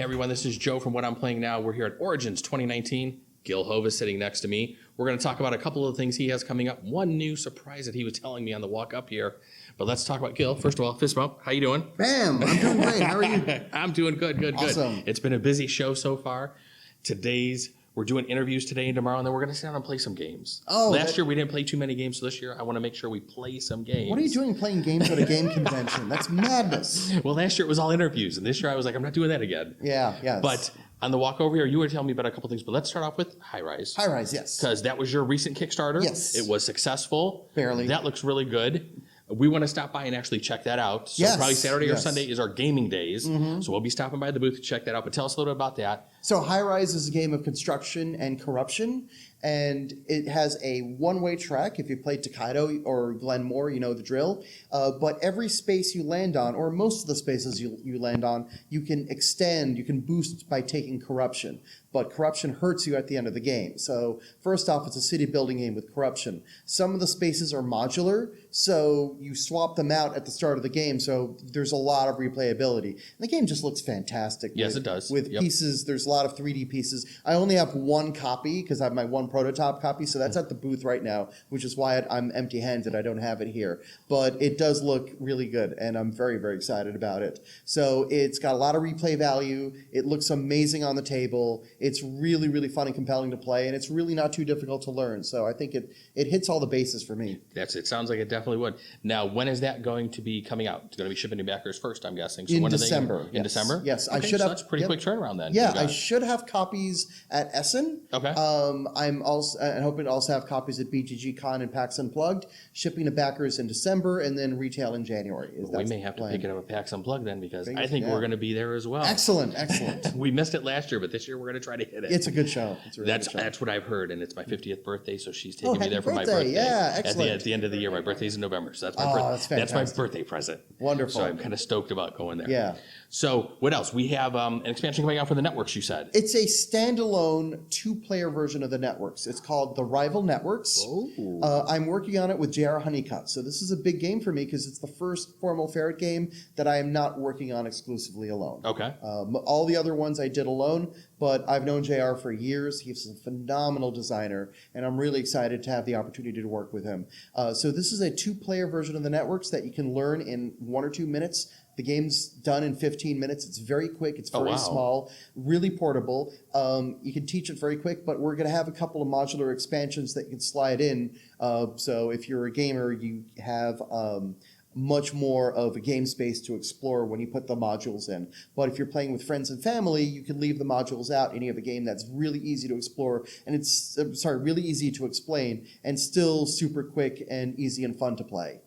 Hey everyone, this is Joe from What I'm Playing Now. We're here at Origins 2019. Gil Hove is sitting next to me. We're going to talk about a couple of things he has coming up. One new surprise that he was telling me on the walk up here. But let's talk about Gil. First of all, fist bump. How you doing? Bam! I'm doing great. How are you? I'm doing good. Awesome. It's been a busy show so far. We're doing interviews today and tomorrow, and then we're going to sit down and play some games. Last year we didn't play too many games, so this year I want to make sure we play some games. What are you doing playing games at a game convention? That's madness. Well, last year it was all interviews, and this year I was like, I'm not doing that again. Yeah. But on the walk over here, you were telling me about a couple things, but let's start off with High Rise. High Rise, yes. Because that was your recent Kickstarter. Yes. It was successful. Barely. That looks really good. We want to stop by and actually check that out. So probably Saturday or Sunday is our gaming days. Mm-hmm. So we'll be stopping by the booth to check that out. But tell us a little bit about that. So High Rise is a game of construction and corruption, and it has a one-way track. If you play Tokaido or Glenmore, you know the drill. But every space you land on, or most of the spaces you land on, you can extend, you can boost by taking corruption. But corruption hurts you at the end of the game. So first off, it's a city building game with corruption. Some of the spaces are modular, so you swap them out at the start of the game, so there's a lot of replayability. And the game just looks fantastic. Yes, it does. With pieces, there's a lot of 3D pieces. I only have one copy because I have my one prototype copy, so that's at the booth right now, which is why I'm empty-handed. I don't have it here. But it does look really good, and I'm very, very excited about it. So it's got a lot of replay value. It looks amazing on the table. It's really, really fun and compelling to play, and it's really not too difficult to learn. So I think it hits all the bases for me. It sounds like it definitely would. Now, when is that going to be coming out? It's going to be shipping to backers first, I'm guessing. So in when December. In December? Yes. Okay, I should have. That's a pretty quick turnaround then. Yeah, I should have copies at Essen. Okay. I'm hoping to also have copies at BGG Con and PAX Unplugged, shipping to backers in December, and then retail in January. We may have to pick it up at PAX Unplugged then, because I think we're going to be there as well. Excellent. We missed it last year, but this year we're going to try to hit it. It's a good show. That's what I've heard, and it's my 50th birthday, so she's taking me there for my birthday. birthday. Yeah, excellent. At the end of the year, my birthday's in November, so that's my that's my birthday present. Wonderful. So I'm kind of stoked about going there. Yeah. So what else? We have an expansion coming out for the networks, you said. It's a standalone two-player version of the networks. It's called The Rival Networks. I'm working on it with J.R. Honeycutt. So this is a big game for me because it's the first Formal Ferret game that I am not working on exclusively alone. Okay. All the other ones I did alone, but I've known JR for years. He's a phenomenal designer, and I'm really excited to have the opportunity to work with him. So this is a two-player version of the networks that you can learn in 1 or 2 minutes. The game's done in 15 minutes. It's very quick. It's very small, really portable. You can teach it very quick, but we're going to have a couple of modular expansions that you can slide in. So if you're a gamer, you have much more of a game space to explore when you put the modules in. But if you're playing with friends and family, you can leave the modules out and you have a game that's really easy to explore, and it's, really easy to explain, and still super quick and easy and fun to play.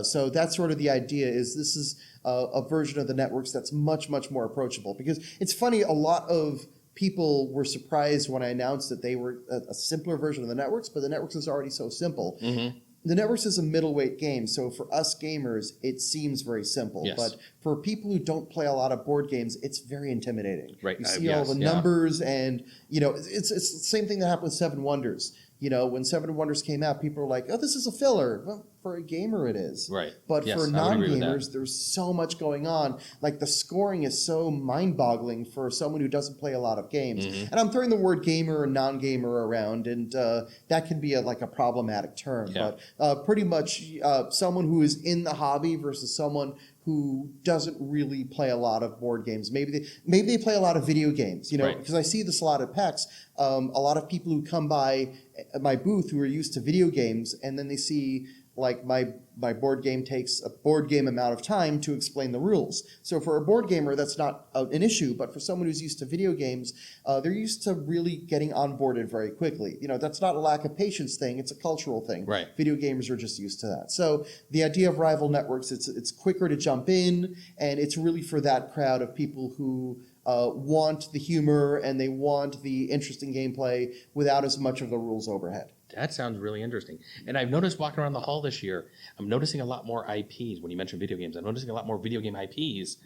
So that's sort of the idea, is this is a version of the networks that's much, much more approachable. Because it's funny, a lot of people were surprised when I announced that they were a simpler version of the networks, but the networks is already so simple. Mm-hmm. The networks is a middleweight game, so for us gamers, it seems very simple. Yes. But for people who don't play a lot of board games, it's very intimidating. Right. You see all the numbers, and it's the same thing that happened with Seven Wonders. When Seven Wonders came out, people were like, "Oh, this is a filler." Well, for a gamer, it is. Right. But for non-gamers, there's so much going on. Like, the scoring is so mind-boggling for someone who doesn't play a lot of games. Mm-hmm. And I'm throwing the word gamer and non-gamer around, and that can be a problematic term. Yeah. But pretty much someone who is in the hobby versus someone who doesn't really play a lot of board games. Maybe they play a lot of video games, because I see this a lot at PAX. A lot of people who come by my booth who are used to video games, and then they see my board game takes a board game amount of time to explain the rules. So for a board gamer, that's not an issue, but for someone who's used to video games, they're used to really getting onboarded very quickly. That's not a lack of patience thing, it's a cultural thing. Right. Video gamers are just used to that. So the idea of rival networks, it's quicker to jump in, and it's really for that crowd of people who want the humor and they want the interesting gameplay without as much of the rules overhead. That sounds really interesting. And I've noticed walking around the hall this year, I'm noticing a lot more IPs. When you mentioned video games, I'm noticing a lot more video game IPs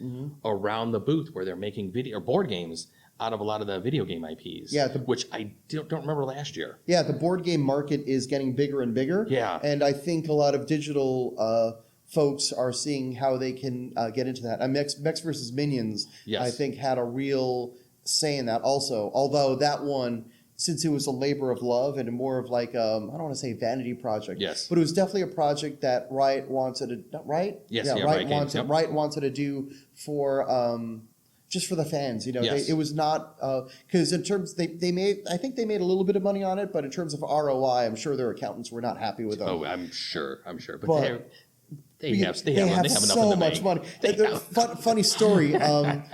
around the booth, where they're making video or board games out of a lot of the video game IPs. Yeah, which I don't remember last year. Yeah, the board game market is getting bigger and bigger. Yeah. And I think a lot of digital folks are seeing how they can get into that. Mechs versus Minions, Yes. I think, had a real say in that also. Although that one, since it was a labor of love and more of like I don't want to say vanity project, Yes. but it was definitely a project that Riot wanted to Riot, Yes, yeah, yeah, Riot Riot Games, wanted yep. Riot wanted to do for just for the fans, you know. Yes. It was not because in terms they made, I think they made a little bit of money on it, but in terms of ROI, I'm sure their accountants were not happy with them. Oh, I'm sure. But, But they have enough so in the much bank. money. Funny story.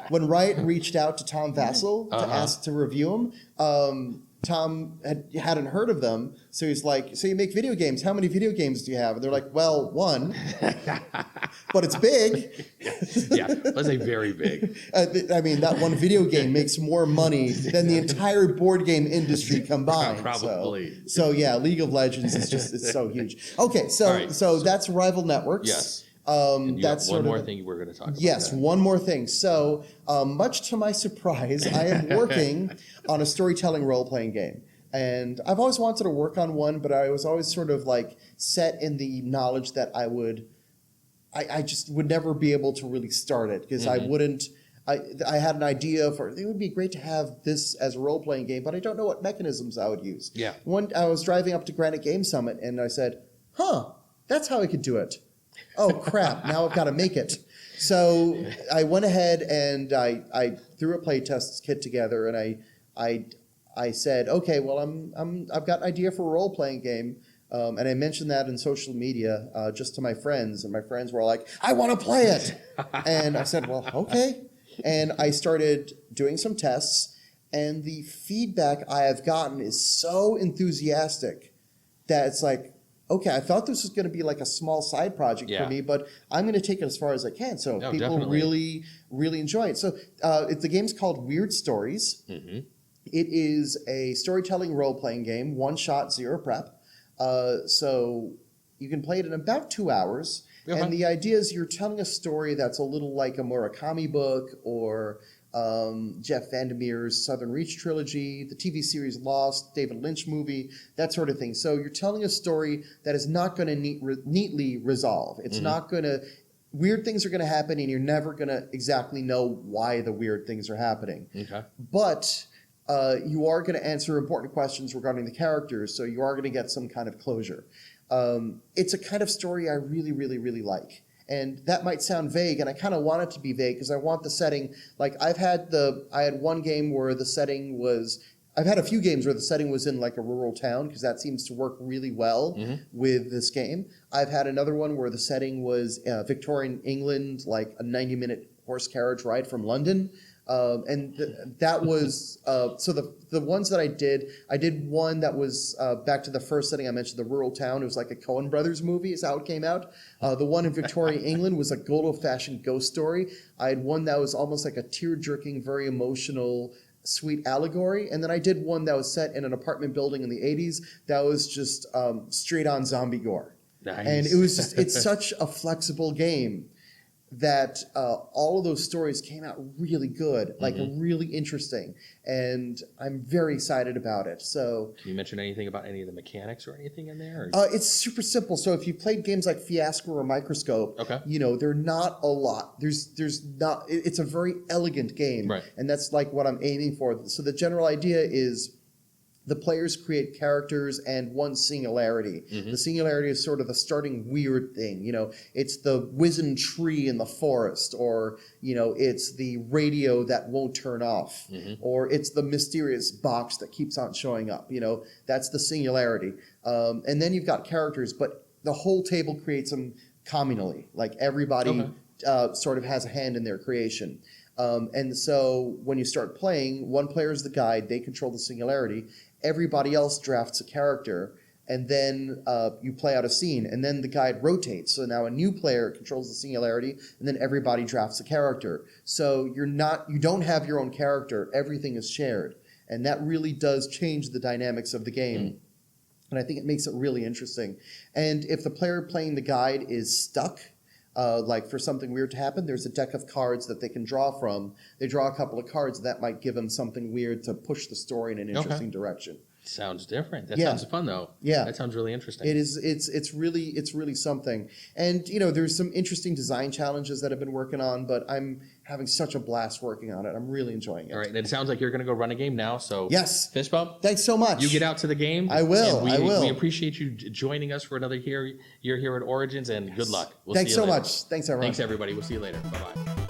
When Riot reached out to Tom Vassell to Uh-huh. ask to review him, Tom hadn't heard of them, so he's like, "So you make video games? How many video games do you have?" And they're like, "Well, one, but it's big." Yeah, let's say very big. I mean, that one video game makes more money than the entire board game industry combined. Probably. So yeah, League of Legends is just it's so huge. Okay, so All right, so that's Rival Networks. Yes. And you That's got one sort more of thing we're going to talk about. yes, that. one more thing. So much to my surprise, I am working on a storytelling role-playing game. And I've always wanted to work on one, but I was always sort of like set in the knowledge that I just would never be able to really start it because I wouldn't. I had an idea for it would be great to have this as a role playing game, but I don't know what mechanisms I would use. Yeah. I was driving up to Granite Game Summit and I said, "Huh, that's how I could do it." Oh crap! Now I've got to make it. So I went ahead and I threw a playtest kit together and I said, okay, well I've got an idea for a role playing game. And I mentioned that in social media just to my friends, and my friends were like, "I want to play it." And I said, "Well, okay." And I started doing some tests, and the feedback I have gotten is so enthusiastic that it's like, okay, I thought this was going to be like a small side project Yeah. for me, but I'm going to take it as far as I can. So No, people definitely. really, really enjoy it. So the game's called Weird Stories. Mm-hmm. It is a storytelling role-playing game, one shot, zero prep. So you can play it in about 2 hours. Okay. And the idea is you're telling a story that's a little like a Murakami book or Jeff Vandermeer's Southern Reach trilogy, the TV series Lost, David Lynch movie, that sort of thing. So you're telling a story that is not going to neatly resolve. It's not going to... Weird things are going to happen, and you're never going to exactly know why the weird things are happening. Okay. But you are going to answer important questions regarding the characters, so you are going to get some kind of closure. It's a kind of story I really, really, really like. And that might sound vague, and I kind of want it to be vague because I want the setting. Like I had one game where the setting was. I've had a few games where the setting was in like a rural town because that seems to work really well with this game. I've had another one where the setting was Victorian England, like a 90-minute horse carriage ride from London. That was so the ones that I did one that was back to the first setting I mentioned, the rural town. It was like a Coen Brothers movie is how it came out. The one in Victorian England was a good old-fashioned ghost story. I had one that was almost like a tear-jerking, very emotional, sweet allegory, and then I did one that was set in an apartment building in the 80s that was just straight-on zombie gore. Nice. And it was just it's such a flexible game that all of those stories came out really good, like really interesting, and I'm very excited about it. So, Can you mention anything about any of the mechanics or anything in there? it's super simple. So if you played games like Fiasco or Microscope, Okay. you know they're not a lot. There's not. It's a very elegant game, Right. and that's like what I'm aiming for. So the general idea is the players create characters and one singularity. The singularity is sort of the starting weird thing. You know, it's the wizened tree in the forest, or, you know, it's the radio that won't turn off, or it's the mysterious box that keeps on showing up. You know, that's the singularity. And then you've got characters, but the whole table creates them communally. Like everybody sort of has a hand in their creation. And so when you start playing, one player is the guide, they control the singularity. Everybody else drafts a character, and then you play out a scene, and then the guide rotates. So now a new player controls the singularity, and then everybody drafts a character. So you don't have your own character, everything is shared. And that really does change the dynamics of the game. And I think it makes it really interesting. And if the player playing the guide is stuck, like for something weird to happen, there's a deck of cards that they can draw from. They draw a couple of cards that might give them something weird to push the story in an interesting direction. Sounds different. That Yeah. sounds fun though. Yeah. That sounds really interesting. It is. It's really something. And there's some interesting design challenges that I've been working on, but I'm having such a blast working on it. I'm really enjoying it. All right, and it sounds like you're going to go run a game now. So Yes. fist bump. Thanks so much. You get out to the game. I will. And I will. We appreciate you joining us for another year here at Origins, and good luck. We'll Thanks see you so later. much. Thanks everyone. Thanks everybody. We'll see you later. Bye bye.